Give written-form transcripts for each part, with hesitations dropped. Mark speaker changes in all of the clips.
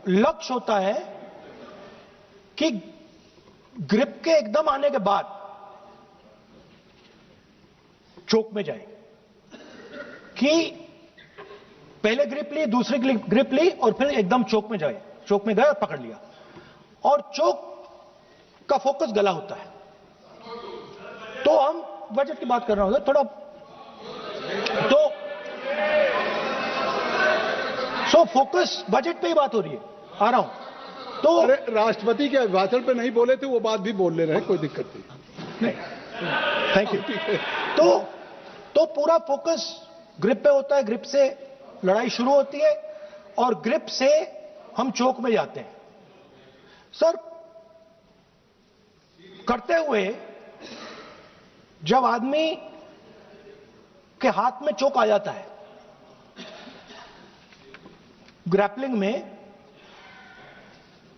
Speaker 1: लक्ष्य होता है कि ग्रिप के एकदम आने के बाद चोक में जाए, कि पहले ग्रिप ली, दूसरी ग्रिप ली और फिर एकदम चोक में जाए, चोक में गए और पकड़ लिया। और चोक का फोकस गला होता है। तो हम बजट की बात कर रहे हैं थोड़ा, तो फोकस बजट पे ही बात हो रही है, आ रहा हूं। तो
Speaker 2: अरे राष्ट्रपति के अभिभाषण पे नहीं बोले थे, वो बात भी बोल ले रहे हैं, कोई दिक्कत नहीं।
Speaker 1: Thank you. तो पूरा फोकस ग्रिप पे होता है, ग्रिप से लड़ाई शुरू होती है और ग्रिप से हम चोक में जाते हैं। सर, करते हुए जब आदमी के हाथ में चोक आ जाता है ग्रैपलिंग में,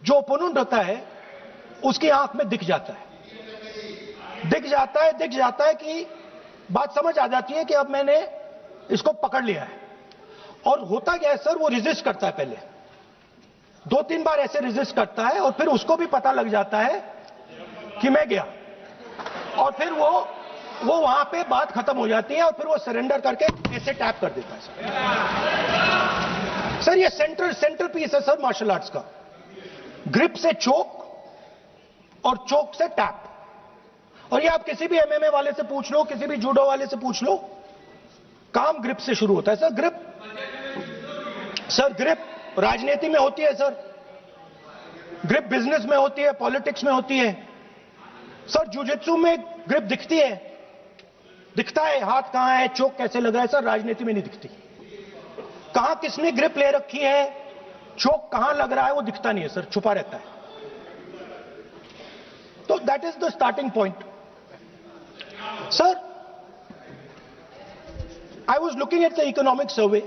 Speaker 1: जो ओपोनेंट होता है उसकी आंख में दिख जाता है कि बात समझ आ जाती है कि अब मैंने इसको पकड़ लिया है। और होता क्या है सर, वो रेजिस्ट करता है, पहले 2-3 बार ऐसे रेजिस्ट करता है और फिर उसको भी पता लग जाता है कि मैं गया, और फिर वो वहां पे बात खत्म हो जाती है और फिर वो सरेंडर करके ऐसे टैप कर देता है। सर ये सेंटर पीस है सर मार्शल आर्ट्स का, ग्रिप से चोक और चोक से टैप। और ये आप किसी भी एमएमए वाले से पूछ लो, किसी भी जूडो वाले से पूछ लो, काम ग्रिप से शुरू होता है सर। ग्रिप राजनीति में होती है सर, ग्रिप बिजनेस में होती है, पॉलिटिक्स में होती है सर। जुजित्सु में ग्रिप दिखता है, हाथ कहां है, चोक कैसे लगा है सर, राजनीति में नहीं दिखती। कहां किसने ग्रिप ले रखी है, चोक कहां लग रहा है, वो दिखता नहीं है सर, छुपा रहता है। तो that is the starting point sir. I was looking at the economic survey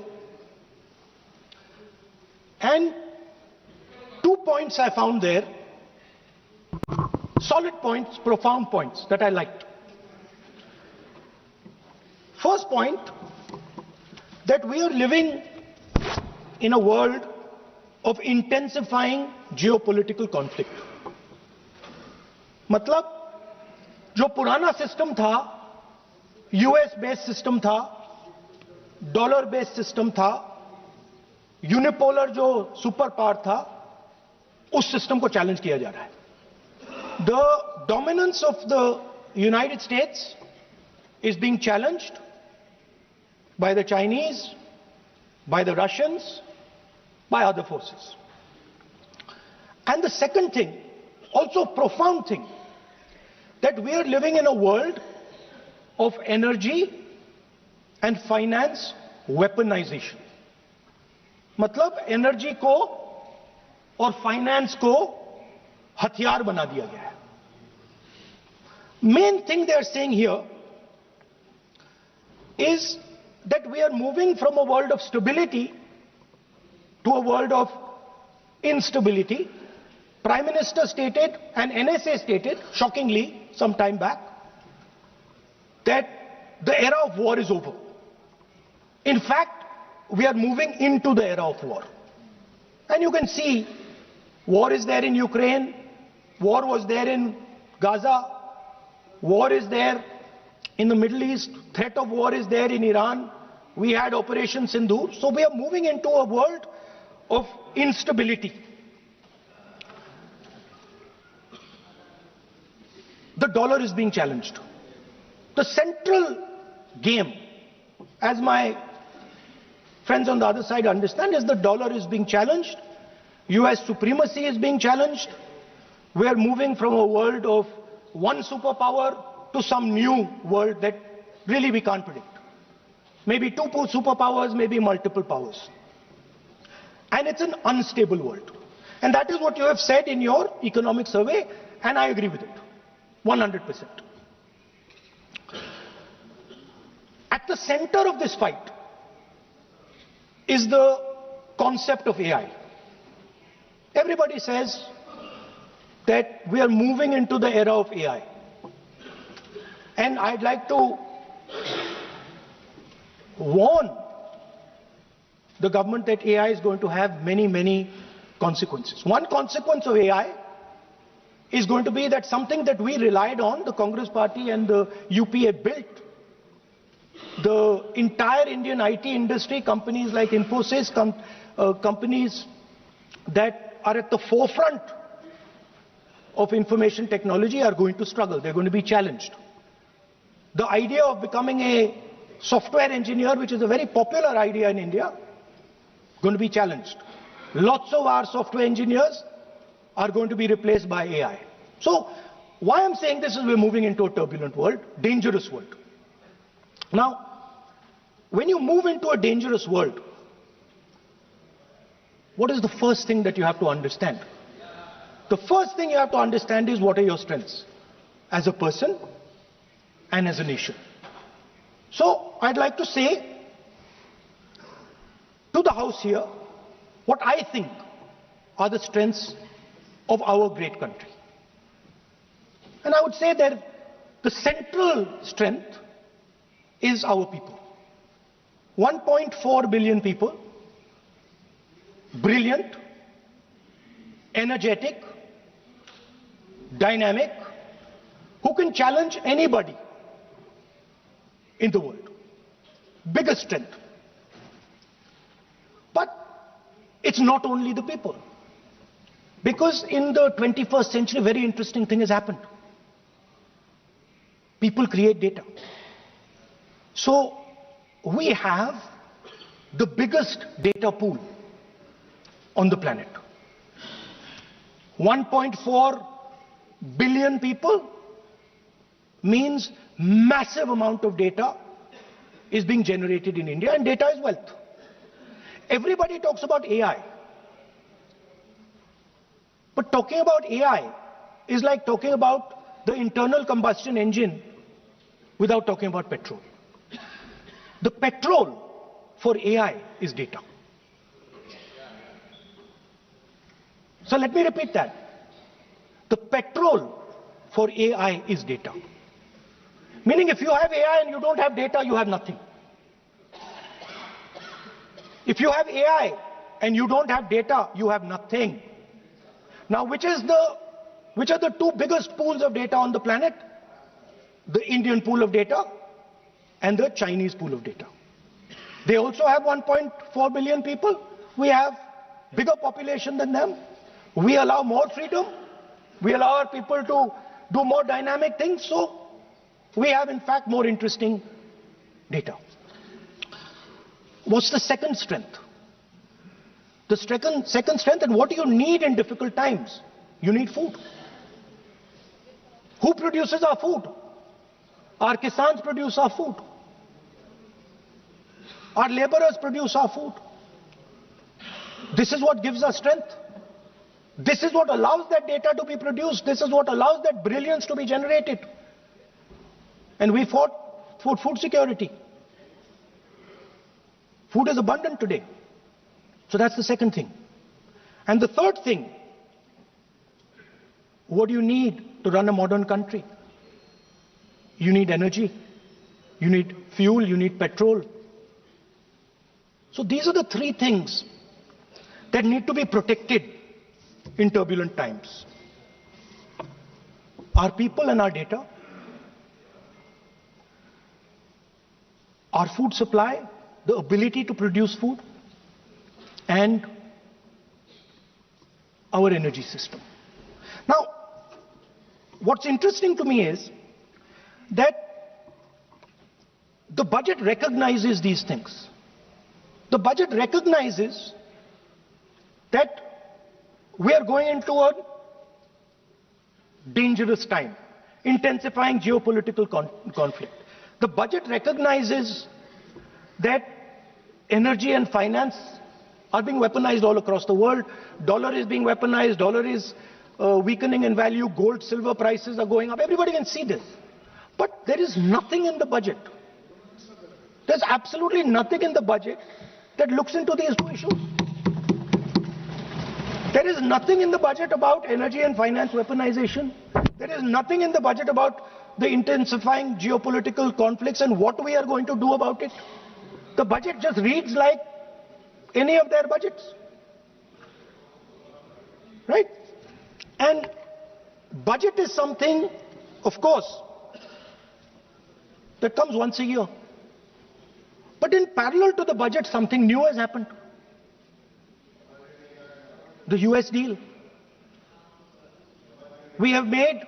Speaker 1: and 2 points I found there, solid points, profound points that I liked. First point, that we are living in a world of intensifying geopolitical conflict. मतलब जो पुराना system था, US based system था, dollar based system था, unipolar जो super power था, उस system को चैलेंज किया जा रहा है। The dominance of the United states is being challenged by the Chinese, by the Russians, by other forces. And the second thing, also profound thing, that we are living in a world of energy and finance weaponization. मतलब energy को और finance को हथियार बना दिया गया है। Main thing they are saying here is that we are moving from a world of stability to a world of instability. Prime Minister stated and NSA stated, shockingly, some time back, that the era of war is over. In fact, we are moving into the era of war. And you can see, war is there in Ukraine, war was there in Gaza, war is there in the Middle East, threat of war is there in Iran. We had Operation Sindoor. So we are moving into a world of instability. The dollar is being challenged. The central game, as my friends on the other side understand, is the dollar is being challenged. US supremacy is being challenged. We are moving from a world of one superpower to some new world that really we can't predict. Maybe 2 superpowers, maybe multiple powers. And it's an unstable world. And that is what you have said in your economic survey, and I agree with it, 100%. At the center of this fight is the concept of AI. Everybody says that we are moving into the era of AI. And I'd like to warn the government that AI is going to have many consequences. One consequence of AI is going to be that something that we relied on, the Congress party and the UPA built, the entire Indian IT industry, companies like Infosys, companies that are at the forefront of information technology are going to struggle. They're going to be challenged. The idea of becoming a software engineer, which is a very popular idea in India, going to be challenged. Lots of our software engineers are going to be replaced by AI. So why I'm saying this is we're moving into a turbulent world, dangerous world. Now, when you move into a dangerous world, what is the first thing that you have to understand? The first thing you have to understand is what are your strengths as a person and as a nation. So I'd like to say to the House here what I think are the strengths of our great country. And I would say that the central strength is our people. 1.4 billion people, brilliant, energetic, dynamic, who can challenge anybody in the world. Biggest strength. But it's not only the people. Because in the 21st century, a very interesting thing has happened. People create data. So we have the biggest data pool on the planet. 1.4 billion people means massive amount of data is being generated in India, and data is wealth. Everybody talks about AI. But talking about AI is like talking about the internal combustion engine without talking about petrol. The petrol for AI is data. So let me repeat that. The petrol for AI is data. Meaning if you have AI and you don't have data, you have nothing. If you have AI and you don't have data, you have nothing. Now, which are the two biggest pools of data on the planet? The Indian pool of data and the Chinese pool of data. They also have 1.4 billion people. We have bigger population than them. We allow more freedom. We allow our people to do more dynamic things. So we have, in fact, more interesting data. What's the second strength? The second strength, and what do you need in difficult times? You need food. Who produces our food? Our kisans produce our food. Our laborers produce our food. This is what gives us strength. This is what allows that data to be produced. This is what allows that brilliance to be generated. And we fought for food security. Food is abundant today. So that's the second thing. And the third thing, what do you need to run a modern country? You need energy. You need fuel. You need petrol. So these are the three things that need to be protected in turbulent times. Our people and our data, our food supply, the ability to produce food, and our energy system. Now, what's interesting to me is that the budget recognizes these things. The budget recognizes that we are going into a dangerous time, intensifying geopolitical conflict. The budget recognizes that energy and finance are being weaponized all across the world. Dollar is being weaponized, dollar is weakening in value, gold, silver prices are going up. Everybody can see this. But there is nothing in the budget. There's absolutely nothing in the budget that looks into these two issues. There is nothing in the budget about energy and finance weaponization. There is nothing in the budget about the intensifying geopolitical conflicts and what we are going to do about it. The budget just reads like any of their budgets. right? And budget is something, of course, that comes once a year. But in parallel to the budget, something new has happened. The US deal. We have made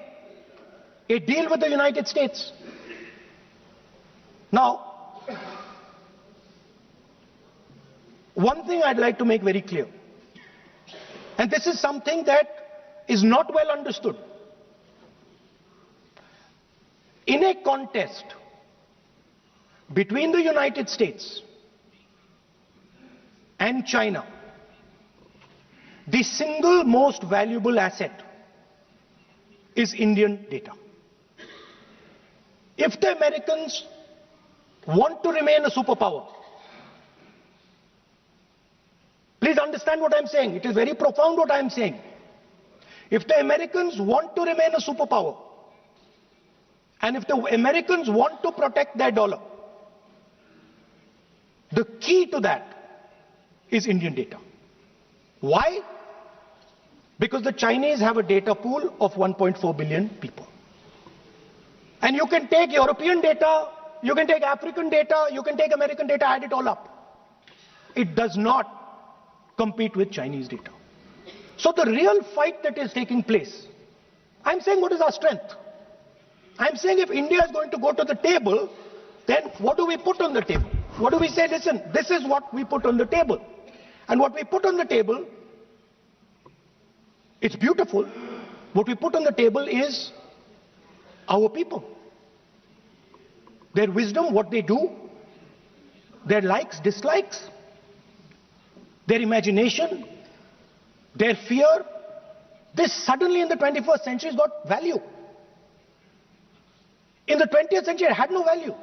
Speaker 1: a deal with the United States. Now, one thing I'd like to make very clear, and this is something that is not well understood. In a contest between the United States and China, the single most valuable asset is Indian data. If the Americans want to remain a superpower, please understand what I'm saying. It is very profound what I'm saying. If the Americans want to remain a superpower, and if the Americans want to protect their dollar, the key to that is Indian data. Why? Because the Chinese have a data pool of 1.4 billion people. And you can take European data, you can take African data, you can take American data, add it all up. It does not compete with Chinese data. So the real fight that is taking place, I'm saying what is our strength? I'm saying if India is going to go to the table, then what do we put on the table? What do we say? Listen, this is what we put on the table. And what we put on the table, it's beautiful. What we put on the table is our people. Their wisdom, what they do, their likes, dislikes, their imagination, their fear. This suddenly in the 21st century has got value. In the 20th century, it had no value.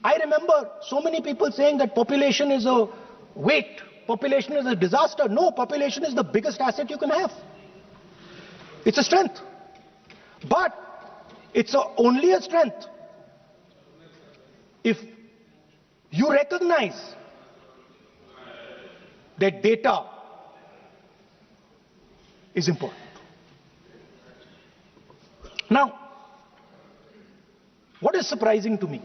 Speaker 1: I remember so many people saying that population is a weight, population is a disaster. No, population is the biggest asset you can have. It's a strength. But it's only a strength if you recognize that data is important. Now, what is surprising to me?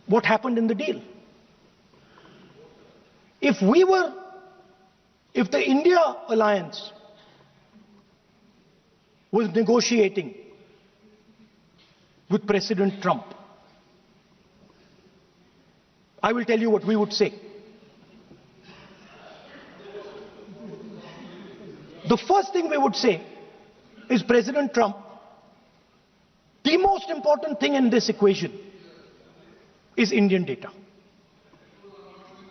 Speaker 1: What happened in the deal? If the India alliance was negotiating with President Trump, I will tell you what we would say. The first thing we would say is, President Trump, the most important thing in this equation is Indian data.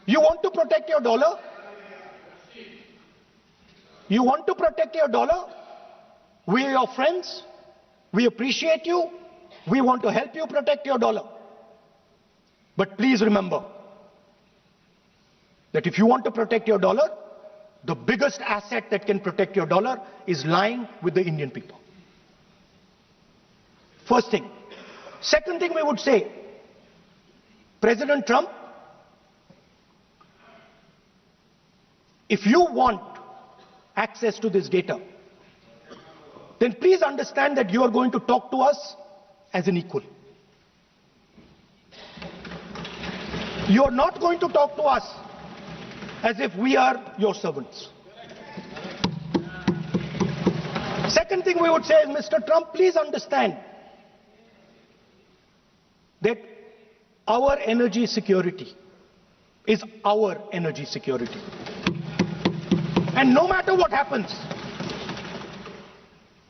Speaker 1: You want to protect your dollar? You want to protect your dollar? We are your friends. We appreciate you. We want to help you protect your dollar. But please remember that if you want to protect your dollar, the biggest asset that can protect your dollar is lying with the Indian people. First thing. Second thing we would say, President Trump, if you want access to this data, then please understand that you are going to talk to us as an equal. You are not going to talk to us as if we are your servants. Second thing we would say is, Mr. Trump, please understand that our energy security is our energy security. And no matter what happens,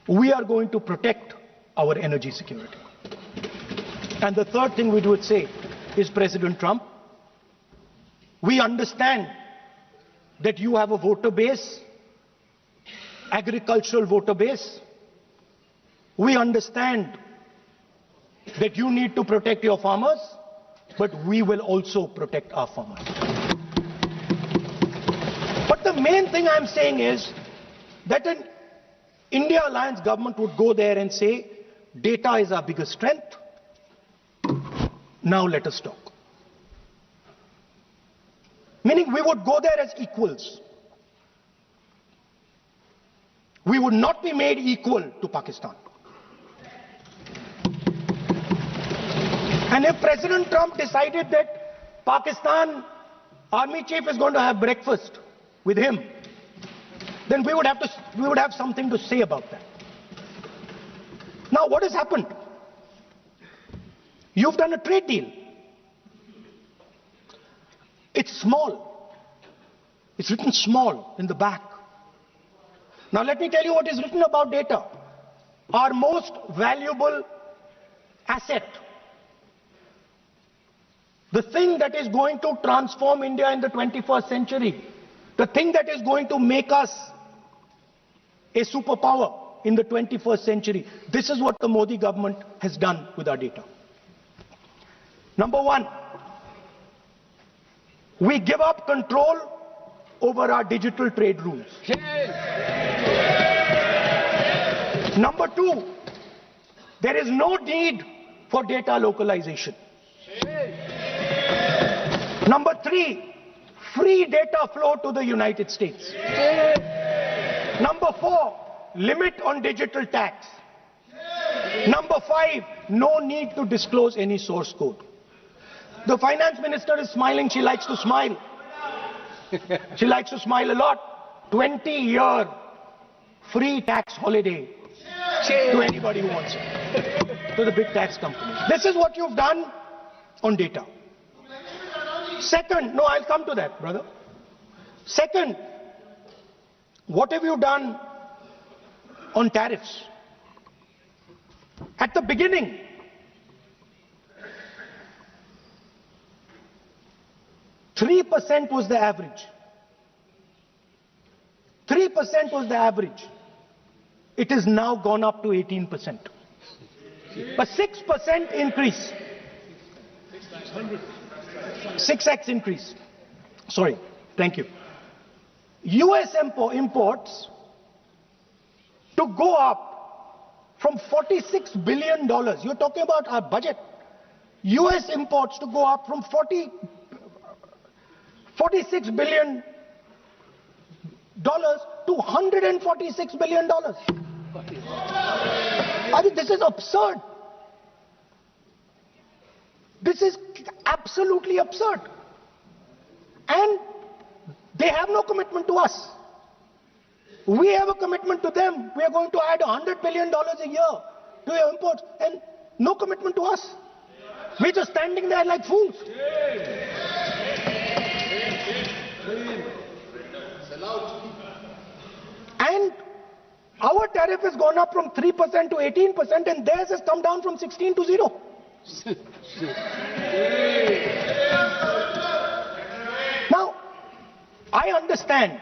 Speaker 1: we are going to protect our energy security. And the third thing we would say is, President Trump, we understand that you have a voter base, agricultural voter base. We understand that you need to protect your farmers, but we will also protect our farmers. But the main thing I'm saying is that an India Alliance government would go there and say, data is our biggest strength. Now let us talk. Meaning we would go there as equals. We would not be made equal to Pakistan. And if President Trump decided that Pakistan Army Chief is going to have breakfast with him, then we would have something to say about that. Now what has happened? You've done a trade deal. It's small. It's written small in the back. Now let me tell you what is written about data. Our most valuable asset. The thing that is going to transform India in the 21st century. The thing that is going to make us a superpower in the 21st century. This is what the Modi government has done with our data. Number one, we give up control over our digital trade rules. Number two, there is no need for data localization. Number three, free data flow to the United States. Number four, limit on digital tax. Number five, no need to disclose any source code. The finance minister is smiling. She likes to smile. She likes to smile a lot. 20-year free tax holiday to anybody who wants it, to the big tax companies. This is what you've done on data. Second, no, I'll come to that, brother. Second, what have you done on tariffs? At the beginning, %3 was the average. 3% was the average. It has now gone up to 18%. A 6% increase. 6x increase. Sorry, thank you. US imports to go up from $46 billion. You're talking about our budget. US imports to go up from $46 billion to $146 billion. I mean, this is absurd. This is absolutely absurd. And they have no commitment to us. We have a commitment to them. We are going to add $100 billion a year to your imports, and no commitment to us. We're just standing there like fools. And our tariff has gone up from 3% to 18%, and theirs has come down from 16 to 0. Now, I understand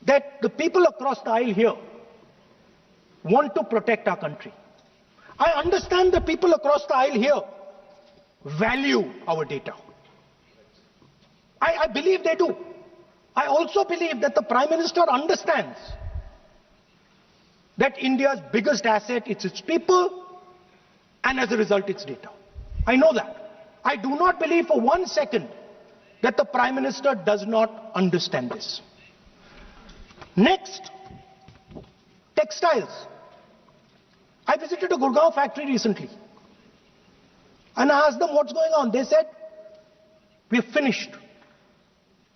Speaker 1: that the people across the aisle here want to protect our country. I understand the people across the aisle here value our data. I believe they do. I also believe that the Prime Minister understands that India's biggest asset is its people, and as a result, its data. I know that. I do not believe for 1 second that the Prime Minister does not understand this. Next, textiles. I visited a Gurgaon factory recently, and I asked them what's going on. They said, we're finished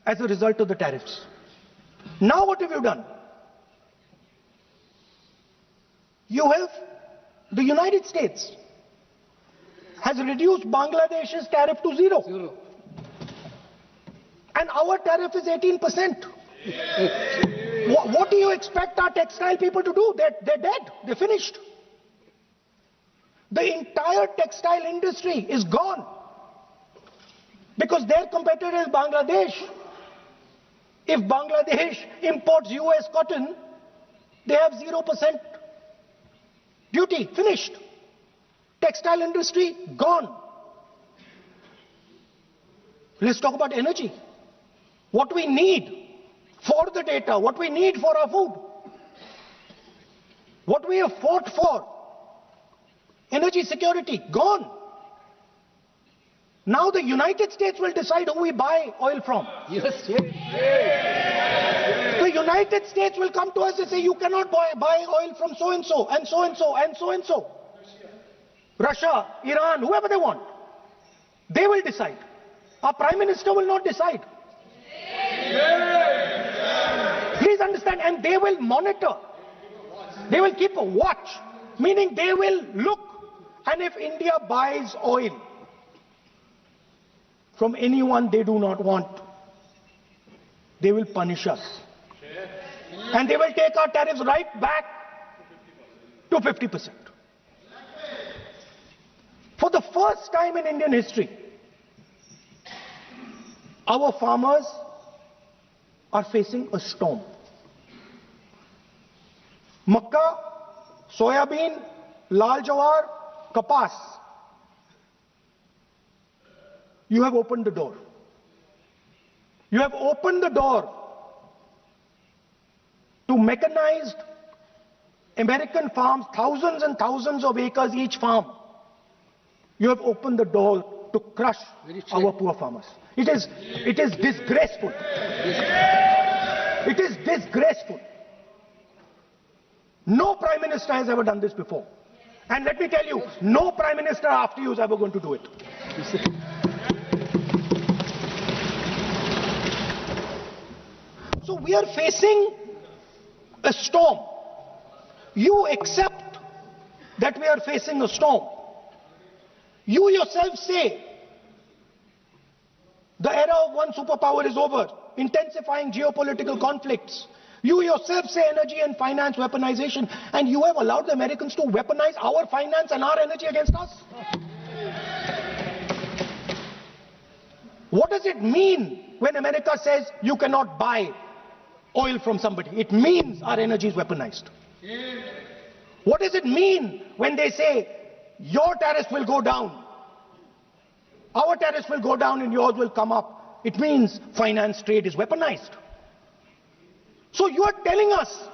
Speaker 1: as a result of the tariffs. Now what have you done? You have, the United States has reduced Bangladesh's tariff to 0. And our tariff is 18%. What do you expect our textile people to do? They're dead. They're finished. The entire textile industry is gone because their competitor is Bangladesh. If Bangladesh imports US cotton, they have 0% duty. Finished. Textile industry gone. Let's talk about energy. What we need for the data, what we need for our food, what we have fought for, energy security, gone. Now the United States will decide who we buy oil from.
Speaker 3: Yes.
Speaker 1: The United States will come to us and say, you cannot buy oil from so-and-so, and so-and-so, and so-and-so. Russia, Iran, whoever they want. They will decide. Our Prime Minister will not decide. Please understand, and they will monitor. They will keep a watch, meaning they will look, and if India buys oil from anyone they do not want, they will punish us. And they will take our tariffs right back to 50%. For the first time in Indian history, our farmers are facing a storm. Makka, soybean, lal jawar, kapas. You have opened the door. You have opened the door to mechanized American farms, thousands and thousands of acres each farm. You have opened the door to crush our poor farmers. It is disgraceful. It is disgraceful. No Prime Minister has ever done this before. And let me tell you, no Prime Minister after you is ever going to do it. So we are facing a storm. You accept that we are facing a storm. You yourself say the era of one superpower is over, intensifying geopolitical conflicts. You yourself say energy and finance weaponization, and you have allowed the Americans to weaponize our finance and our energy against us. What does it mean when America says you cannot buy oil from somebody? It means our energy is weaponized. What does it mean when they say your tariffs will go down, our tariffs will go down and yours will come up? It means finance trade is weaponized. So you are telling us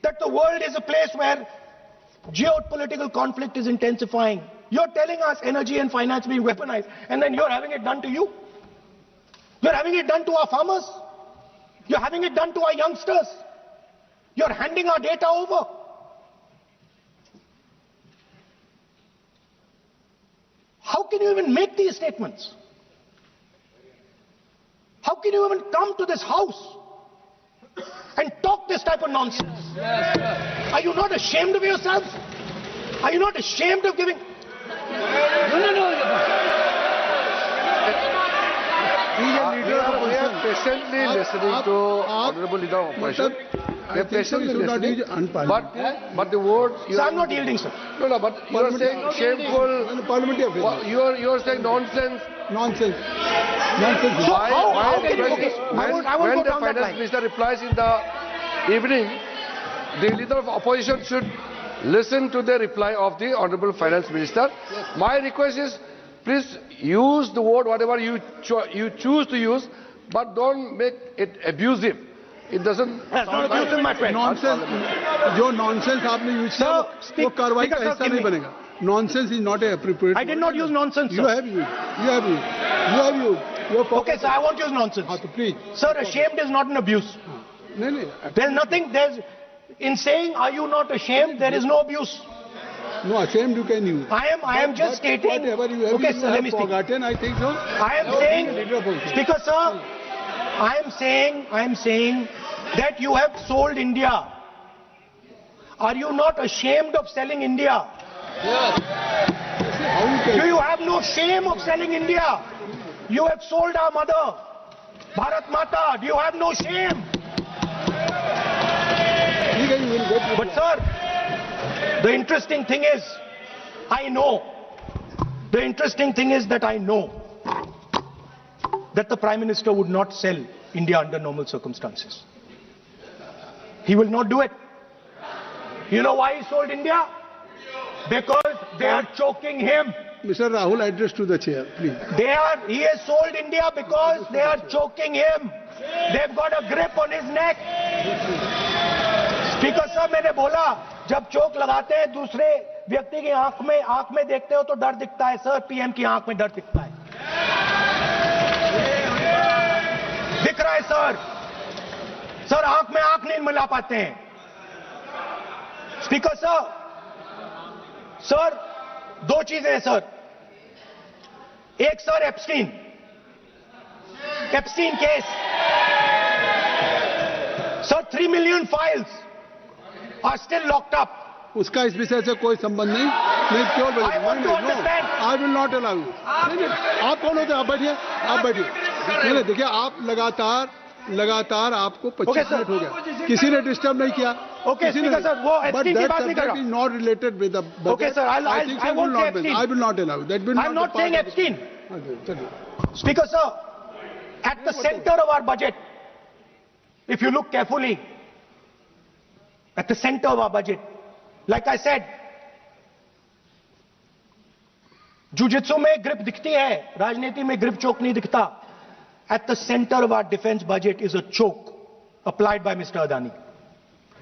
Speaker 1: that the world is a place where geopolitical conflict is intensifying. You're telling us energy and finance being weaponized, and then you're having it done to you. You're having it done to our farmers. You're having it done to our youngsters. You're handing our data over. How can you even make these statements? How can you even come to this house and talk this type of nonsense? Are you not ashamed of yourselves? Are you not ashamed of giving?
Speaker 3: We are patiently listening to Honorable Leader of Opposition. We are patiently listening. But the words...
Speaker 1: So I'm not yielding, sir.
Speaker 3: No, but you are saying shameful...
Speaker 2: Parliamentary.
Speaker 3: You are saying nonsense.
Speaker 2: Nonsense.
Speaker 1: So how can you... Okay,
Speaker 3: When the Finance Minister replies in the evening, the Leader of Opposition should listen to the reply of the Honorable Finance Minister. Yes. My request is, please use the word whatever you choose to use, but don't make it abusive. It doesn't...
Speaker 1: That's not abusive, my friend.
Speaker 2: Nonsense. जो nonsense आपने use किया वो कार्रवाई का हिस्सा नहीं बनेगा. Nonsense is not an appropriate.
Speaker 1: I did not use nonsense, sir.
Speaker 2: You have used.
Speaker 1: Okay, sir, I won't use nonsense.
Speaker 2: Please.
Speaker 1: Sir, ashamed is not an abuse. There's nothing, in saying, are you not ashamed, there is no abuse.
Speaker 2: No, ashamed you can use.
Speaker 1: I am just stating.
Speaker 2: Whatever you have,
Speaker 1: okay, sir, let me speak.
Speaker 2: Forgotten, I think so.
Speaker 1: I am saying, Speaker, sir, I am saying that you have sold India. Are you not ashamed of selling India?
Speaker 2: Yes.
Speaker 1: Do you have no shame of selling India? You have sold our mother, Bharat Mata. Do you have no shame? But sir, the interesting thing is, I know that the Prime Minister would not sell India under normal circumstances. He will not do it. You know why he sold India? Because they are choking him.
Speaker 2: Mr. Rahul, address to the chair, please.
Speaker 1: He has sold India because they are choking him. They've got a grip on his neck. Speaker sir, मैंने बोला जब चोक लगाते हैं दूसरे व्यक्ति की आंख में देखते हो तो डर दिखता है सर, पीएम की आंख में डर दिखता है. सर आंख में आंख नहीं मिला पाते हैं। स्पीकर सर दो चीजें हैं सर। एक sir Epstein case sir 3 million files are still locked up.
Speaker 2: उसका इस विषय से कोई संबंध नहीं। मैं क्यों
Speaker 1: I want to understand.
Speaker 2: I will not allow you. आप कौन होते हैं? आप बैठिए। नहीं देखिए, आप लगातार आपको 25 मिनट हो गया, किसी ने डिस्टर्ब नहीं किया।
Speaker 1: ओके स्पीकर सर, वो एप्स्टीन की बात नहीं कर रहा।
Speaker 2: Is not related with the budget.
Speaker 1: Okay sir, I won't say Epstein.
Speaker 2: I will not allow that. Will
Speaker 1: I'm not saying Epstein. Speaker sir, at the center of our budget, if you look carefully, at the center of our budget, like I said, jujitsu में grip दिखती है, राजनीति में grip चोक नहीं दिखता। At the center of our defense budget is a choke applied by Mr. Adani.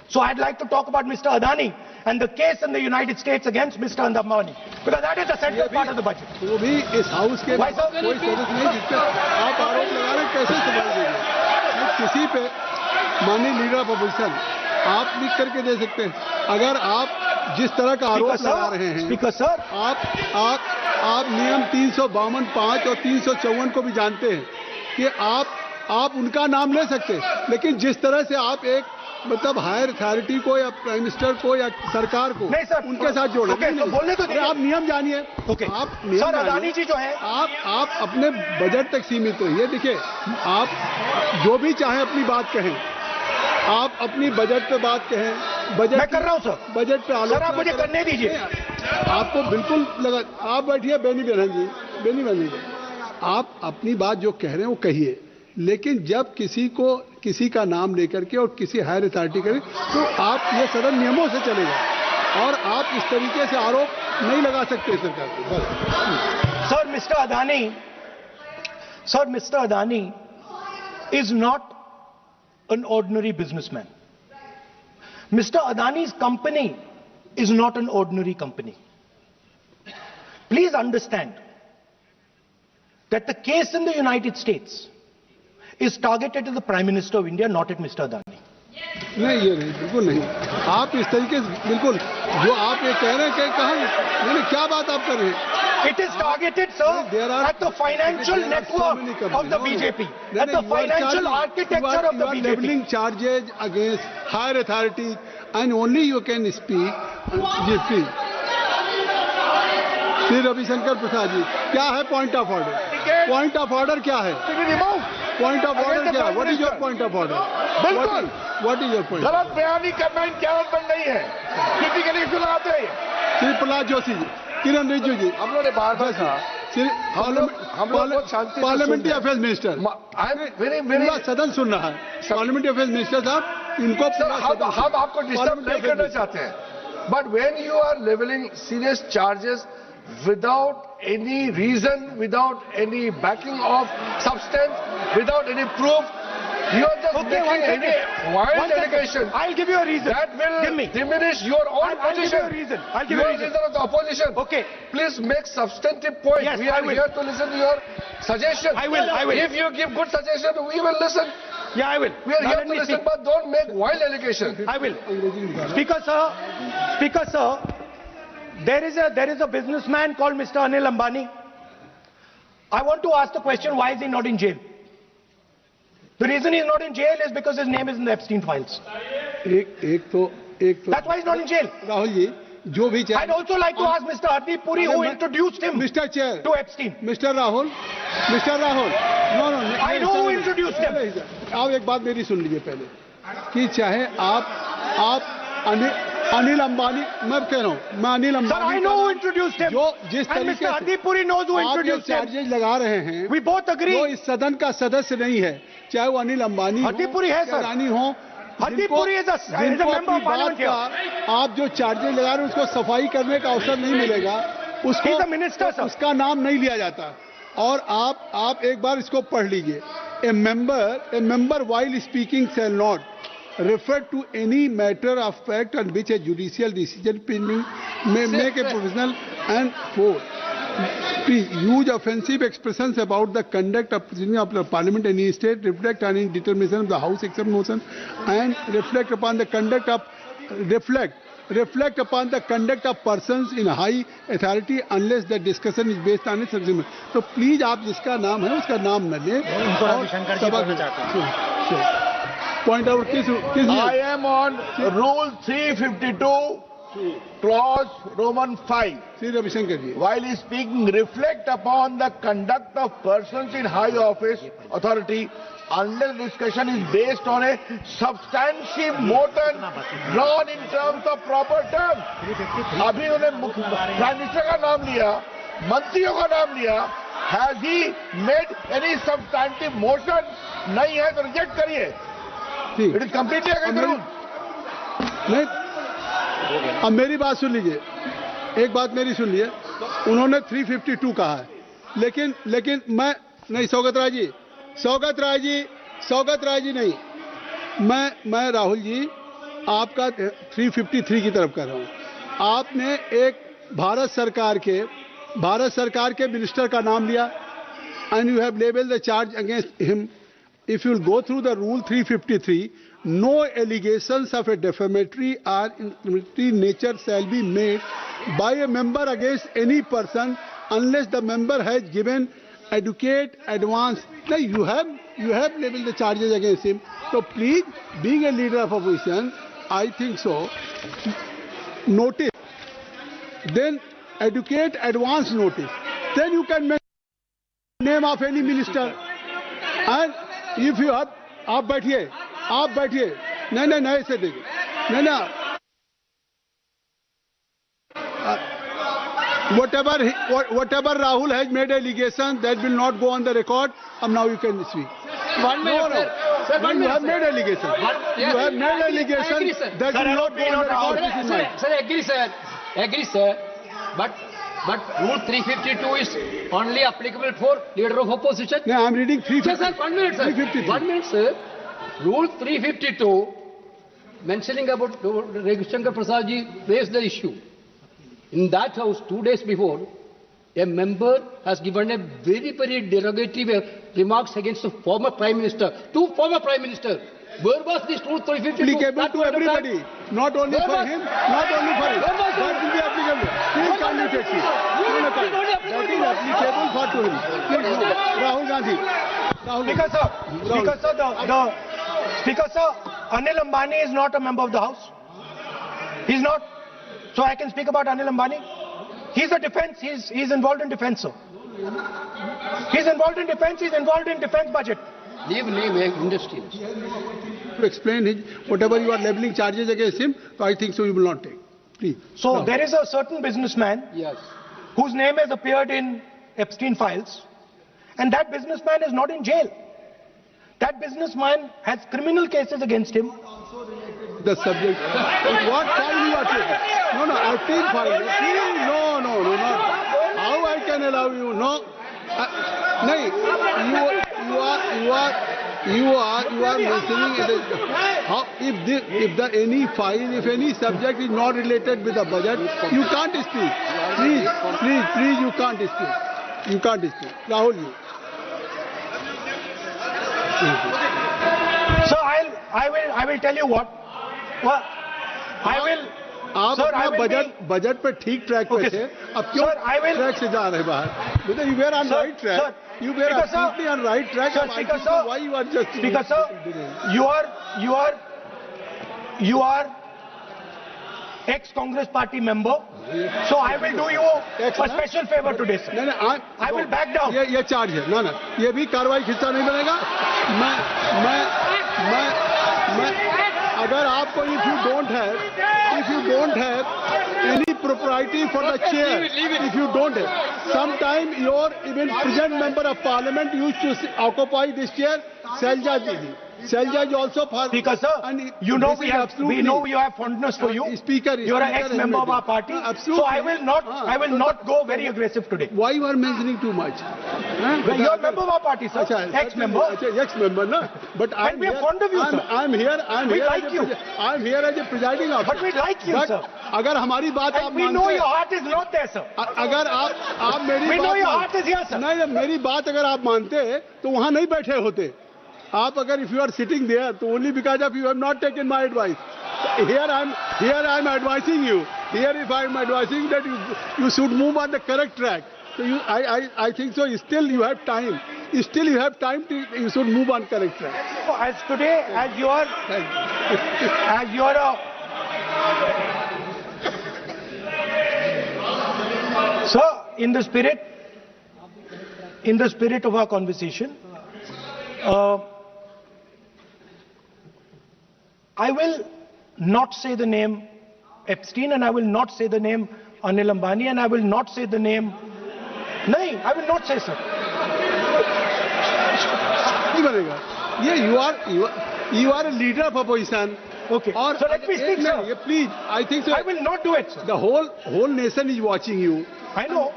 Speaker 1: So I'd like to talk about Mr. Adani and the case in the United States against Mr. Adani, because that is the central part of the budget.
Speaker 2: वो भी इस house के कोई सदस्य नहीं जिसपे आप आरोप लगा रहे, कैसे संभाल देंगे? किसी पे माननीय लीडर ऑफ अपोजिशन आप लिख करके दे सकते हैं। अगर आप जिस तरह का आरोप लगा रहे हैं,
Speaker 1: स्पीकर सर,
Speaker 2: आप नियम 352, 5 और 354 को भी जानते हैं कि आप उनका नाम ले सकते हैं, लेकिन जिस तरह से आप एक मतलब हायर अथॉरिटी को या प्राइम मिनिस्टर को या सरकार को
Speaker 1: नहीं सर,
Speaker 2: उनके साथ जोड़े।
Speaker 1: तो बोलने तो
Speaker 2: आप नियम जानिए। आप
Speaker 1: सर अदानी जी जो है,
Speaker 2: आप अपने बजट तक सीमित रहिए। देखिए, आप जो भी चाहे अपनी बात कहें, आप अपनी बजट पे बात कहें। बजट
Speaker 1: मैं कर रहा हूं सर,
Speaker 2: बजट पे आलोचना।
Speaker 1: सर आप मुझे करने दीजिए।
Speaker 2: आपको बिल्कुल लगा, आप बैठिए बेनी बहन जी, आप अपनी बात जो कह रहे हैं वो कहिए, लेकिन जब किसी का नाम लेकर के और किसी हायर अथॉरिटी करें तो आप ये सदन नियमों से चलेगा और आप इस तरीके से आरोप नहीं लगा सकते सरकार को। बस
Speaker 1: sir mister Adani is not an ordinary businessman. Mr. Adani's company is not an ordinary company. Please understand that the case in the United States is targeted at the Prime Minister of India, not at Mr. Adani.
Speaker 2: नहीं, ये नहीं, बिल्कुल नहीं। आप इस तरीके से बिल्कुल जो आप ये कह रहे हैं कि कहाँ, क्या बात आप कर रहे हैं?
Speaker 1: It is targeted, sir, at the financial network of the BJP, at the financial architecture of the BJP.
Speaker 2: You are leveling charges against higher authority, and only you can speak. जी, श्री रविशंकर प्रसाद जी, क्या है point of order? Point of order क्या है? Point of order क्या है? What is your point of order?
Speaker 3: बिल्कुल,
Speaker 2: what is your point?
Speaker 3: गलत बयानी करना इनक्यारत बन नहीं है, क्रिटिकली क्यों लगाते हैं?
Speaker 2: श्री प्रहलाद जोशी जी, किरण रिजिजू जी,
Speaker 3: हम लोगों ने बार-बार कहा, हम लोग शांति,
Speaker 2: पार्लियामेंट्री अफेयर्स मिनिस्टर, पूरा सदन सुन रहा है। पार्लियामेंट्री अफेयर्स मिनिस्टर साहब, इनको
Speaker 3: हम आपको डिस्टर्ब नहीं करना चाहते हैं, but when you are levelling serious charges without any reason, without any backing of substance, without any proof, you are just making any wild allegation.
Speaker 1: I'll give you a reason.
Speaker 3: That will diminish your own position.
Speaker 1: I'll give you a reason.
Speaker 3: You are leader of the opposition.
Speaker 1: Okay.
Speaker 3: Please make substantive point.
Speaker 1: Yes,
Speaker 3: we are here to listen to your suggestion.
Speaker 1: I will.
Speaker 3: If you give good suggestion, we will listen.
Speaker 1: Yeah, I will.
Speaker 3: We are here to listen, but don't make wild allegation.
Speaker 1: I will. Speaker sir, there is a businessman called Mr. Anil Ambani. I want to ask the question, why is he not in jail? The reason he's not in jail is because his name is in the Epstein files. That's why he's not in jail.
Speaker 2: Rahul ji, जो भी चाहे.
Speaker 1: I'd also like to ask Mr. Hardeep Puri, who introduced him to Epstein.
Speaker 2: Mr. Rahul. No.
Speaker 1: I know who introduced him.
Speaker 2: आप एक बात मेरी सुन लीजिए पहले, कि चाहे आप अनिल अंबानी, मैं कह रहा हूँ, मैं Anil Ambani.
Speaker 1: Sir, I know who introduced him.
Speaker 2: जो जिस
Speaker 1: and
Speaker 2: तरीके
Speaker 1: Mr. Hardeep Puri knows who introduced him.
Speaker 2: Charges लगा रहे हैं,
Speaker 1: we both agree.
Speaker 2: जो इस सदन का सदस्य नहीं है, चाहे वो अनिल अंबानी
Speaker 1: Hardeep Puri है सर,
Speaker 2: अडानी हो,
Speaker 1: Hardeep Puri is a member of parliament here.
Speaker 2: आप जो चार्जेज लगा रहे हैं उसको सफाई करने का अवसर नहीं मिलेगा, उसको उसका नाम नहीं लिया जाता. और आप एक बार इसको पढ़ लीजिए. A member while speaking shall not refer to any matter of fact on which a judicial decision pending may make a provisional and for. use offensive expressions about the conduct of Parliament in any state, reflect on any determination of the House except motion, and reflect upon the conduct of persons in high authority unless the discussion is based on its agreement. So please आप जिसका नाम है उसका नाम न लें. Point out किस
Speaker 4: I am on Rule 352. Clause Roman 5. While he speaking, reflect upon the conduct of persons in high office, authority, unless discussion is based on a substantive motion drawn in terms of proper terms. अभी उन्होंने prime minister का नाम लिया, मंत्रियों का नाम लिया. Has he made any substantive motion? नहीं है तो रिजेक्ट करिए. It is completely against the rule.
Speaker 2: अब मेरी बात सुन लीजिए, एक बात मेरी सुन लीजिए. उन्होंने 352 कहा है, लेकिन मैं नहीं. सौगत राय जी नहीं. मैं राहुल जी आपका 353 की तरफ कर रहा हूं. आपने एक भारत सरकार के मिनिस्टर का नाम लिया and you have labeled the charge against him. If you will go through the rule 353, no allegations of a defamatory or incriminatory nature shall be made by a member against any person unless the member has given adequate advance. Now you have labeled the charges against him. So please, being a leader of opposition, I think so. Notice, then adequate advance notice. Then you can mention the name of any minister. And if you have, आप बैठिए. नहीं ऐसे देखिए. नहीं. Whatever Rahul has made allegation, that will not go on the record. And now you can speak.
Speaker 5: 1 minute,
Speaker 2: no.
Speaker 5: Sir, 1 minute.
Speaker 2: You have made allegation. You have made allegation that will not go on the record.
Speaker 5: Sir, agree, sir. But Rule 352 is only applicable for leader of opposition.
Speaker 2: No, I am reading 352.
Speaker 5: Sir, 1 minute, sir. 1 minute, sir. Rule 352, mentioning about Ravi Shankar Prasad ji raised the issue. In that house, 2 days before, a member has given a very, very derogatory remarks against the former Prime Minister. 2 former Prime Ministers. Where was this Rule 352?
Speaker 2: Applicable to everybody. Not only for him. That will be applicable. Please kindly take it. That is applicable for to him. Rahul Gandhi.
Speaker 1: Speaker sir, Anil Ambani is not a member of the House. He's not. So I can speak about Anil Ambani. He's a defense. He's involved in defense, sir. He's involved in defense budget.
Speaker 5: Leave industry.
Speaker 2: To explain whatever you are leveling charges against him, so I think so you will not take. Please.
Speaker 1: So there is a certain businessman whose name has appeared in Epstein files, and that businessman is not in jail. That businessman has criminal cases against him.
Speaker 2: The subject. What file you are taking? No, Epstein file. No, not. How I can allow you? No. You are mentioning it. How if any subject is not related with the budget, you can't speak. Please, you can't speak. Rahul ji.
Speaker 1: So I will tell you what. I will.
Speaker 2: आप अपना budget पे ठीक track पे थे. अब क्यों track से जा रहे बाहर? Because you were on right track. You were absolutely on right track.
Speaker 1: Speaker sir, why you are just? Speaker sir, you are ex-Congress party member. So I will do you a special favor today, sir. I will back down.
Speaker 2: ये charge है. ना ये भी कार्रवाई हिस्सा नहीं बनेगा. मैं अगर आपको if you don't have any propriety for the chair, if you don't have, sometime your even present member of parliament used to occupy this chair, Selja Didi. Shailja is also for...
Speaker 1: Speaker, sir, you know we know you have fondness for you.
Speaker 2: Speaker,
Speaker 1: you are an ex-member of our party.
Speaker 2: Absolutely.
Speaker 1: So I will not go very aggressive today.
Speaker 2: Why you are mentioning too much?
Speaker 1: Well, you are a member of our party, sir. Ex-member.
Speaker 2: Ex-member, no? But
Speaker 1: we are fond of you, sir.
Speaker 2: I'm here.
Speaker 1: We like you.
Speaker 2: I'm here as a presiding officer.
Speaker 1: But we like you, sir.
Speaker 2: अगर हमारी बात आप
Speaker 1: we know your heart is not there, sir.
Speaker 2: अगर आप मेरी
Speaker 1: we know your heart is here, sir.
Speaker 2: नहीं, मेरी बात अगर आप मानते तो वहाँ नहीं बैठे होते. आप अगर if you are sitting there, तो only because of you have not taken my advice. Here I'm advising you. Here if I'm advising that you should move on the correct track. So I think so. Still you have time. Still you have time to you should move on correct track.
Speaker 1: So as today, as you are sir, in the spirit of our conversation, I will not say the name Epstein, and I will not say the name Anil Ambani, and I will not say the name... No, I will not say, sir.
Speaker 2: You are a leader of opposition.
Speaker 1: Okay. So let me speak, sir.
Speaker 2: Please, I think so.
Speaker 1: I will not do it, sir.
Speaker 2: The whole nation is watching you.
Speaker 1: I know.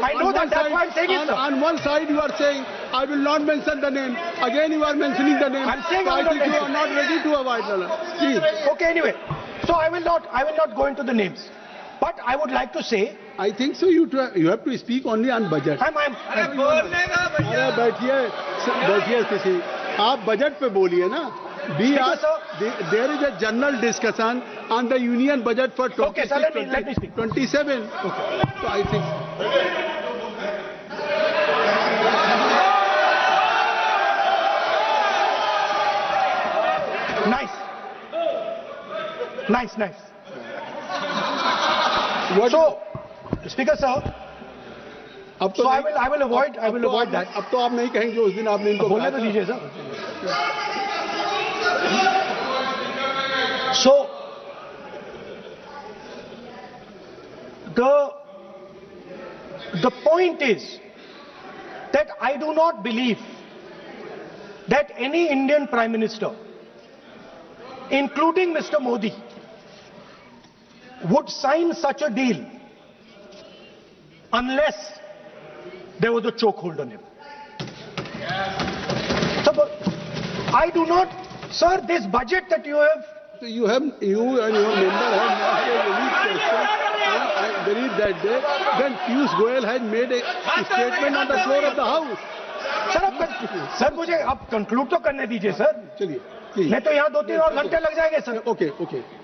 Speaker 1: I know that. That's why I'm saying it, sir.
Speaker 2: On one side you are saying, I will not mention the name. Again you are mentioning the name.
Speaker 1: I'm saying
Speaker 2: so I think you are not ready to avoid the name. Please.
Speaker 1: Okay, anyway. So I will not go into the names. But I would like to say...
Speaker 2: I think so you have to speak only on budget. बैठिए किसी आप budget पे बोलिए ना. There is a general discussion on the union budget for 2027. Okay. So I think. Nice. So, Speaker sir, so I will avoid that. अब तो आप नहीं कहेंगे उस दिन आपने इनको
Speaker 1: बोलने तो दीजिए sir. So, the point is that I do not believe that any Indian Prime Minister, including Mr. Modi, would sign such a deal unless there was a chokehold on him. So, I do not, sir, this budget that you have...
Speaker 2: You and your member have not made any question. I believe that day. Then Piyush Goyal had made a statement on the floor of the House.
Speaker 1: Sir मुझे अब conclude तो करने दीजिए sir.
Speaker 2: चलिए.
Speaker 1: नहीं तो यहाँ 2-3 और घंटे लग जाएंगे सर.
Speaker 2: Okay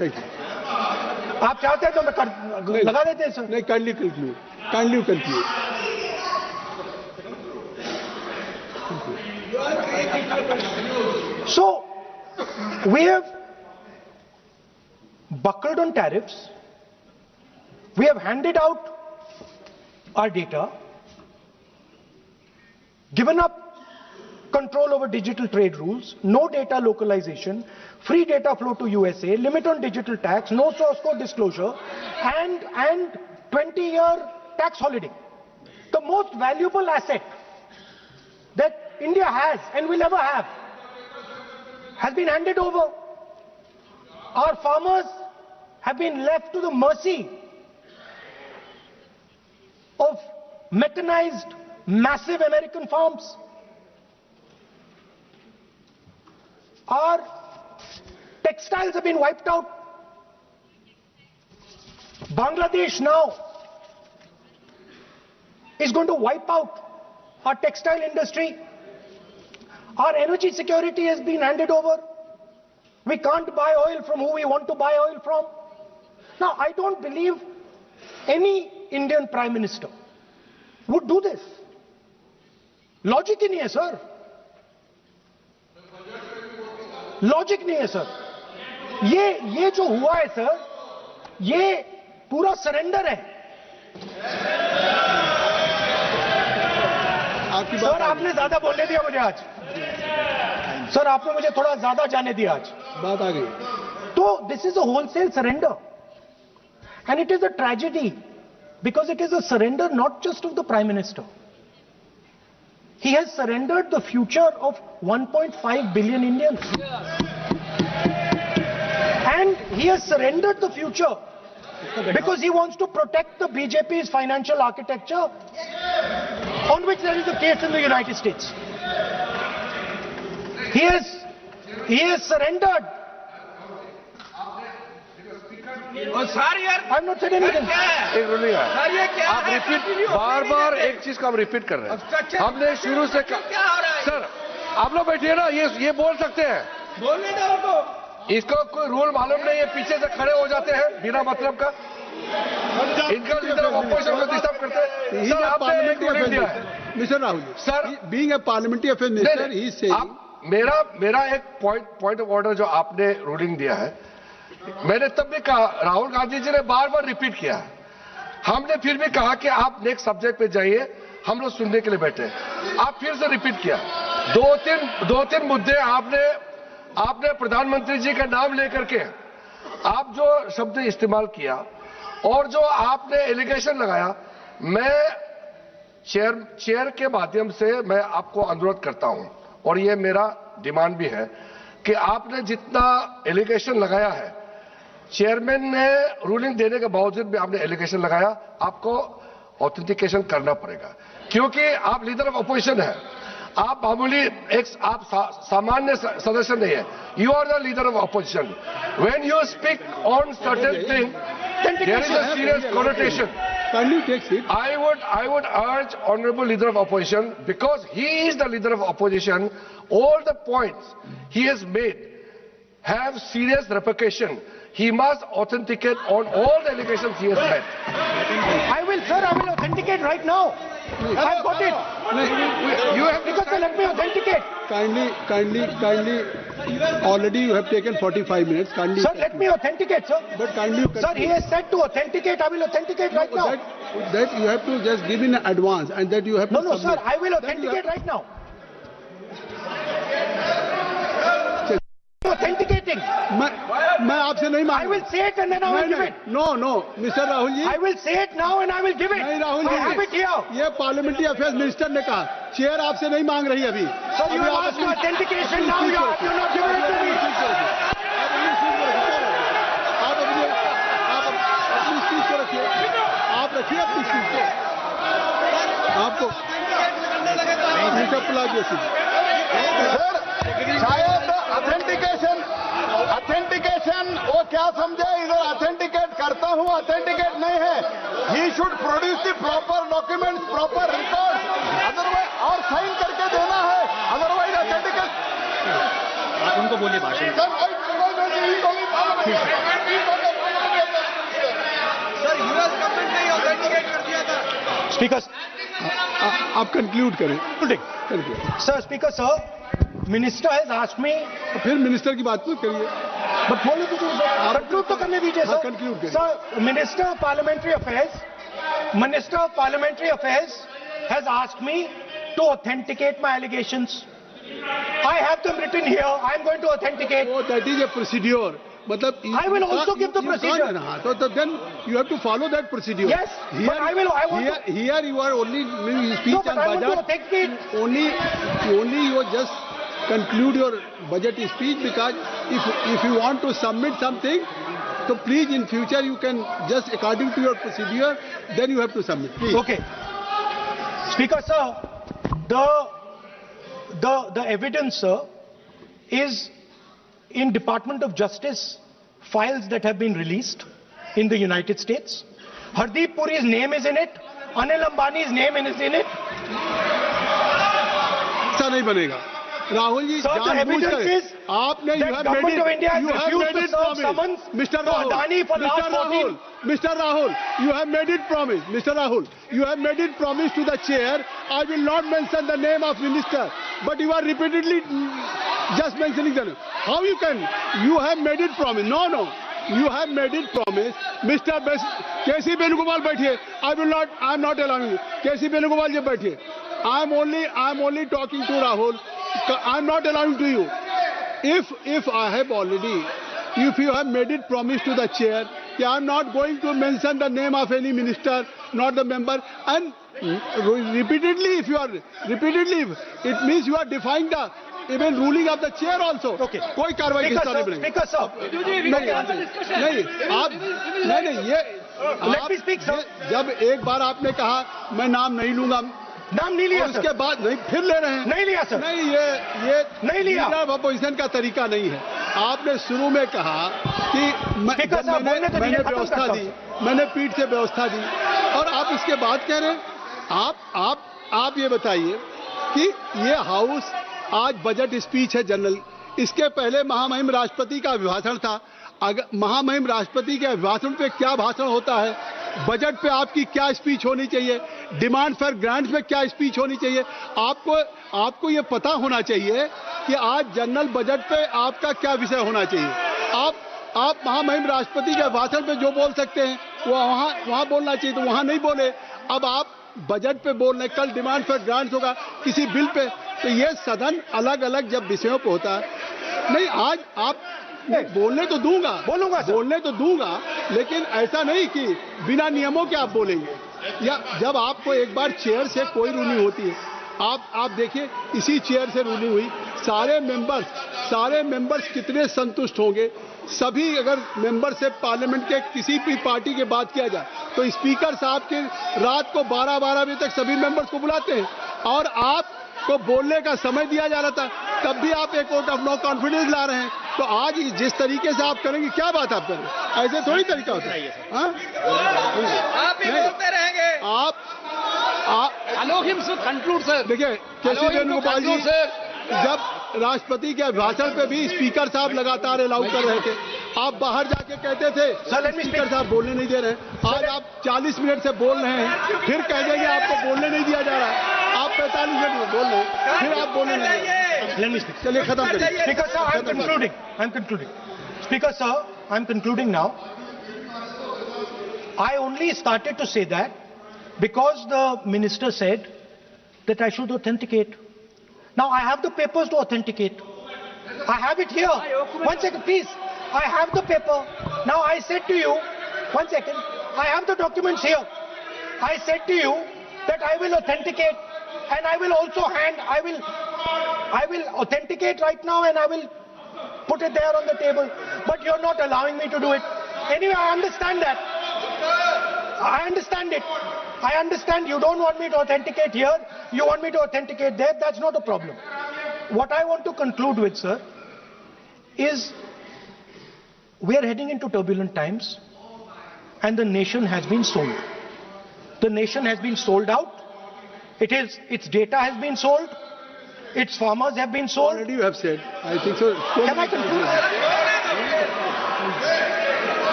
Speaker 2: thank you.
Speaker 1: आप चाहते हैं तो मैं लगा देते हैं सर.
Speaker 2: नहीं, kindly conclude.
Speaker 1: So we have buckled on tariffs. We have handed out our data, given up control over digital trade rules, no data localization, free data flow to USA, limit on digital tax, no source code disclosure, and 20-year tax holiday. The most valuable asset that India has and will ever have has been handed over. Our farmers have been left to the mercy of mechanized, massive American farms. Our textiles have been wiped out. Bangladesh now is going to wipe out our textile industry. Our energy security has been handed over. We can't buy oil from who we want to buy oil from. Now, I don't believe any Indian Prime Minister would do this. Logic ही नहीं है sir. Logic नहीं है sir. ये जो हुआ है sir, ये पूरा सरेंडर है. सर आपने ज्यादा बोलने दिया मुझे आज. सर आपने मुझे थोड़ा ज्यादा जाने दिया आज.
Speaker 2: बात आ गई.
Speaker 1: तो this is a wholesale surrender, and it is a tragedy because it is a surrender not just of the Prime Minister. He has surrendered the future of 1.5 billion Indians. And he has surrendered the future because he wants to protect the BJP's financial architecture, on which there is a case in the United States. He has surrendered. I'm not saying anything.
Speaker 3: आप repeat बार एक चीज का हम repeat कर रहे हैं. हमने शुरू से सर आप लोग बैठिए ना, ये बोल सकते हैं. बोलने दो उनको. इसको कोई रूल मालूम नहीं है, पीछे से खड़े हो जाते हैं बिना मतलब का. इनका लीडर ऑफ ऑपोजिशन को डिस्टर्ब करते हैं. सर आपने एक रूलिंग दिया है.
Speaker 2: Mister Rahul sir, being a parliamentary affair minister, he is saying.
Speaker 3: मेरा एक पॉइंट ऑफ ऑर्डर जो आपने रूलिंग दिया है, मैंने तब भी कहा, राहुल गांधी जी ने बार बार रिपीट किया, हमने फिर भी कहा कि आप नेक्स्ट सब्जेक्ट पे जाइए, हम लोग सुनने के लिए बैठे. आप फिर से रिपीट किया. दो तीन मुद्दे आपने प्रधानमंत्री जी का नाम लेकर के आप जो शब्द इस्तेमाल किया और जो आपने एलिगेशन लगाया, मैं चेयर के माध्यम से मैं आपको अनुरोध करता हूं, और ये मेरा डिमांड भी है कि आपने जितना एलिगेशन लगाया है, चेयरमैन ने रूलिंग देने के बावजूद भी आपने एलिगेशन लगाया, आपको ऑथेंटिकेशन करना पड़ेगा, क्योंकि आप लीडर ऑफ अपोजिशन है. आप मामूली आप सामान्य सदस्य नहीं है. You are the leader of opposition. When you speak on certain thing, there is a serious connotation. I would urge Honorable Leader of Opposition, because he is the Leader of Opposition, all the points he has made have serious repercussion. He must authenticate on all the allegations he has made.
Speaker 1: I will authenticate right now. I've got it.
Speaker 3: You have to
Speaker 1: let me authenticate.
Speaker 2: Kindly. Already you have taken 45 minutes. Kindly.
Speaker 1: Sir, let me authenticate, sir.
Speaker 2: But kindly.
Speaker 1: Sir, he has said to authenticate. I will authenticate right now.
Speaker 2: That you have to just give in advance, and that you have to.
Speaker 1: No, sir. I will authenticate right now. Authenticating.
Speaker 2: मैं आपसे नहीं मांग.
Speaker 1: I will say it and then I will give it.
Speaker 2: No, Mr. Rahul ji.
Speaker 1: I will say it now and I will give it.
Speaker 2: नहीं Rahul ji.
Speaker 1: I have it here.
Speaker 2: ये parliamentary affairs minister ने कहा, chair आपसे नहीं मांग रही अभी.
Speaker 1: So you have asked for authentication now. You have not given it to me.
Speaker 2: आप अपनी स्पीच को रखिए. आप रखिए अपनी स्पीच को. आपको
Speaker 4: शायद ऑथेंटिकेशन वो क्या समझे, इधर ऑथेंटिकेट करता हूँ, ऑथेंटिकेट नहीं है. He should produce the proper document, proper record, otherwise और साइन करके देना है, अदरवाइज ऑथेंटिकेट.
Speaker 6: आप उनको बोलिए भाषण.
Speaker 4: सर यूएस गवर्नमेंट ने ऑथेंटिकेट कर दिया था.
Speaker 1: स्पीकर
Speaker 2: आप कंक्लूड करें.
Speaker 1: Sir, speaker sir, minister has asked मी.
Speaker 2: फिर मिनिस्टर की बात मत करिए.
Speaker 1: बट बोलो तो कंक्लूड तो करने दीजिए सर.
Speaker 2: कंक्लूड करिए.
Speaker 1: Sir, minister of parliamentary affairs has asked me to authenticate my allegations. I have them written here. I am going to authenticate.
Speaker 2: Oh, that is a procedure. मतलब
Speaker 1: I will also give the procedure.
Speaker 2: So then you have to follow that procedure.
Speaker 1: Yes, but I want to.
Speaker 2: Here you are only speech
Speaker 1: no, but
Speaker 2: on
Speaker 1: I want
Speaker 2: budget.
Speaker 1: to authenticate.
Speaker 2: Only you just conclude your budget speech, because if you want to submit something, so please in future you can just according to your procedure, then you have to submit. Please.
Speaker 1: Okay. Speaker sir, the evidence, sir, is in Department of Justice files that have been released in the United States. Hardeep Puri's name is in it. Anil Ambani's name is in it.
Speaker 2: ऐसा नहीं बनेगा. Rahul ji,
Speaker 1: Sir, the evidence is
Speaker 2: आपने
Speaker 1: that government of India has refused to serve summons
Speaker 2: Mr.
Speaker 1: to Adani for last 14.
Speaker 2: Mr. Rahul, you have made it promise. Mr. Rahul, you have made it promise to the chair. I will not mention the name of minister, but you are repeatedly just mentioning the name. How you can? You have made it promise. No. You have made it promise. Mr. K.C. Venugopal बैठिए. I am not allowing you. K.C. Venugopal जी बैठिए. I am only talking to Rahul. I am not allowing to you. If you have made it promise to the chair, I am not going to mention the name of any minister, not the member, and repeatedly, if you are repeatedly, it means you are defying the even ruling of the chair also.
Speaker 1: Okay.
Speaker 2: कोई कार्रवाई किस तरह मिलेगी?
Speaker 1: Speaker sir.
Speaker 2: नहीं, आप नहीं ये
Speaker 1: Let me speak sir.
Speaker 2: जब एक बार आपने कहा मैं नाम नहीं लूंगा,
Speaker 1: नाम नहीं लिया
Speaker 2: उसके बाद नहीं फिर ले रहे हैं।
Speaker 1: नहीं लिया सर।
Speaker 2: नहीं, ये
Speaker 1: नहीं लिया।
Speaker 2: अपोजिशन का तरीका नहीं है। आपने शुरू में कहा कि मैंने व्यवस्था दी, मैंने पीठ से व्यवस्था दी, और आप इसके बाद कह रहे हैं। आप ये बताइए कि ये हाउस आज बजट स्पीच है जनरल, इसके पहले महामहिम राष्ट्रपति का अभिभाषण था। महामहिम राष्ट्रपति के अभिभाषण पे क्या भाषण होता है, बजट पे आपकी क्या स्पीच होनी चाहिए, डिमांड फॉर ग्रांट्स में क्या स्पीच होनी चाहिए, आपको ये पता होना चाहिए कि आज जनरल बजट पे आपका क्या विषय होना चाहिए। आप महामहिम राष्ट्रपति के भाषण पे जो बोल सकते हैं वो वहां बोलना चाहिए, तो वहां नहीं बोले। अब आप बजट पे बोल रहे, कल डिमांड फॉर ग्रांट्स होगा किसी बिल पे, तो ये सदन अलग अलग जब विषयों पे होता है। नहीं, आज आप बोलने तो दूंगा, बोलने तो दूंगा, लेकिन ऐसा नहीं कि बिना नियमों के आप बोलेंगे। या जब आपको एक बार चेयर से कोई रूलिंग होती है, आप देखिए इसी चेयर से रूलिंग हुई, सारे मेंबर्स कितने संतुष्ट होंगे। सभी अगर मेंबर से पार्लियामेंट के किसी भी पार्टी की बात किया जाए तो स्पीकर साहब के रात को 12-12 बजे तक सभी मेंबर्स को बुलाते हैं, और आपको बोलने का समय दिया जा रहा था, तब भी आप एक वोट ऑफ नो कॉन्फिडेंस ला रहे हैं। तो आज जिस तरीके से आप करेंगे, क्या बात आप करें, ऐसे थोड़ी तरीका होता है।
Speaker 7: आप ही बोलते रहेंगे।
Speaker 5: Allow him to conclude, sir.
Speaker 2: देखिए केसी वेणुगोपाल जी, जब राष्ट्रपति के अभिभाषण पे भी स्पीकर साहब लगातार अलाउ कर रहे थे, आप बाहर जाके कहते थे स्पीकर साहब बोलने नहीं दे रहे। आज आप 40 मिनट से बोल रहे हैं, फिर कह देंगे आपको बोलने नहीं दिया जा रहा। आप 45 मिनट में बोल रहे हैं, फिर आप बोलने नहीं। चलिए खत्म करिए।
Speaker 1: Speaker sir, I'm concluding. Speaker sir, I'm concluding now. I only started to say that because the minister said that I should authenticate. Now I have the papers to authenticate. I have it here. One second, please. I have the paper. Now I said to you, one second. I have the documents here. I said to you that I will authenticate, and I will also I will authenticate right now, and I will put it there on the table. But you're not allowing me to do it. Anyway, I understand that. I understand it. I understand you don't want me to authenticate here, you want me to authenticate there, that's not a problem. What I want to conclude with, sir, is we are heading into turbulent times and the nation has been sold. The nation has been sold out. Its data has been sold. Its farmers have been sold.
Speaker 2: Already you have said. I think so.
Speaker 1: Can I conclude?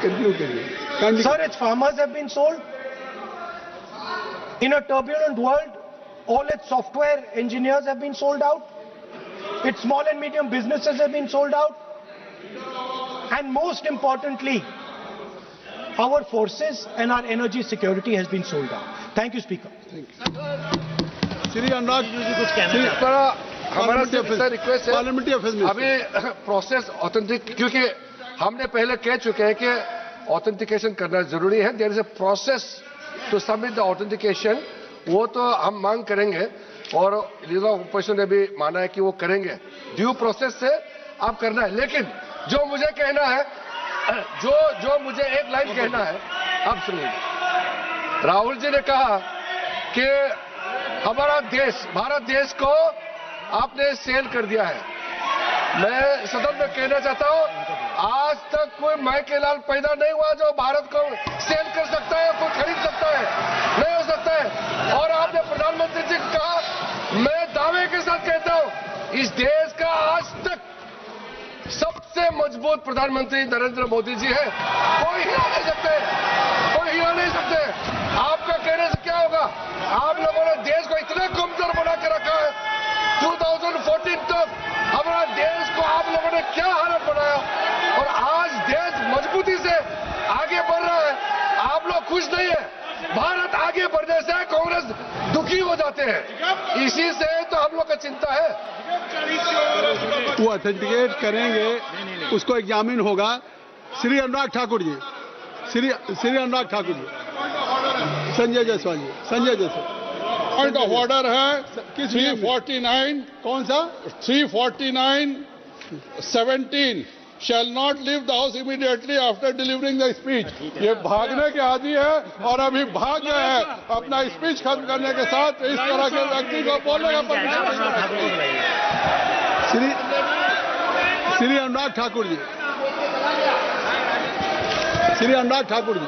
Speaker 2: Conclude.
Speaker 1: Sir, its farmers have been sold. In a turbulent world, all its software engineers have been sold out. Its small and medium businesses have been sold out. And most importantly, our forces and our energy security has been sold out. Thank you, Speaker.
Speaker 2: Thank you. Shri Anurag ji कुछ कहना
Speaker 3: इस पर हमारा request है,
Speaker 2: parliamentary affairs में
Speaker 3: अभी process authentic, क्योंकि हमने पहले कह चुके हैं कि ऑथेंटिकेशन करना जरूरी है। There is a process to submit the authentication, वो तो हम मांग करेंगे और लीडर ऑफ अपोजिशन ने भी माना है कि वो करेंगे। ड्यू प्रोसेस से आप करना है, लेकिन जो मुझे कहना है, जो मुझे एक लाइन कहना है, आप सुनिए। राहुल जी ने कहा कि हमारा देश, भारत देश को आपने सेल कर दिया है। मैं सदन में कहना चाहता हूं, आज तक कोई मायके लाल पैदा नहीं हुआ जो भारत को सेल कर सकता है, कोई खरीद सकता है, नहीं हो सकता है। और आपने प्रधानमंत्री जी को कहा, मैं दावे के साथ कहता हूं, इस देश का आज तक सबसे मजबूत प्रधानमंत्री नरेंद्र मोदी जी है। कोई हिला नहीं सकते, कोई हिला नहीं सकते। आपका कहने से क्या होगा? आप लोगों ने देश को इतना कमजोर बना के रखा है। 2014 तक हमारा देश को आप लोगों ने क्या हालत बनाया, और आज देश मजबूती से आगे बढ़ रहा है। आप लोग खुश नहीं है। भारत आगे बढ़ने से कांग्रेस दुखी हो जाते हैं, इसी से तो हम लोग का चिंता है।
Speaker 2: वो ऑथेंटिकेट करेंगे, उसको एग्जामिन होगा। Shri Anurag Thakur ji, Shri Anurag Thakur ji, Sanjay Jaiswal ji, Sanjay Jaiswal.
Speaker 8: Point of order है 349,
Speaker 2: कौन सा?
Speaker 8: 349(17) shall not leave the house immediately after delivering the speech। ये भागने के आदि है और अभी भाग गए हैं अपना स्पीच खत्म करने के साथ। इस तरह के व्यक्ति को बोलने का
Speaker 2: श्री अनुराग ठाकुर जी, श्री अनुराग ठाकुर जी।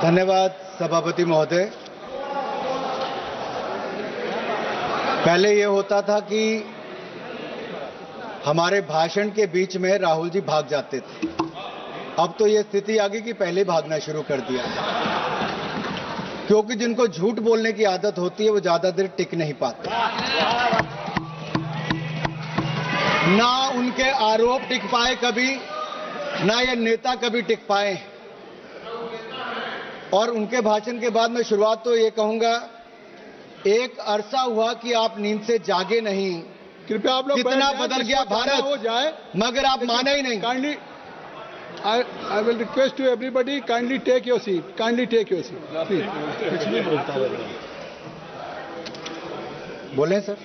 Speaker 9: धन्यवाद सभापति महोदय। पहले ये होता था कि हमारे भाषण के बीच में राहुल जी भाग जाते थे, अब तो ये स्थिति आ गई कि पहले भागना शुरू कर दिया, क्योंकि जिनको झूठ बोलने की आदत होती है वो ज्यादा देर टिक नहीं पाते। ना उनके आरोप टिक पाए कभी, ना ये नेता कभी टिक पाए। और उनके भाषण के बाद मैं शुरुआत तो ये कहूंगा, एक अरसा हुआ कि आप नींद से जागे नहीं।
Speaker 2: कृपया आप लोग
Speaker 9: कितना बदल गया भारत
Speaker 2: हो जाए,
Speaker 9: मगर आप माने ही नहीं।
Speaker 2: Kindly I will request to everybody, kindly take your seat, kindly take your seat please.
Speaker 9: कुछ नहीं बोलता बोले सर।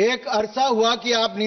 Speaker 9: एक अरसा हुआ कि आप नींद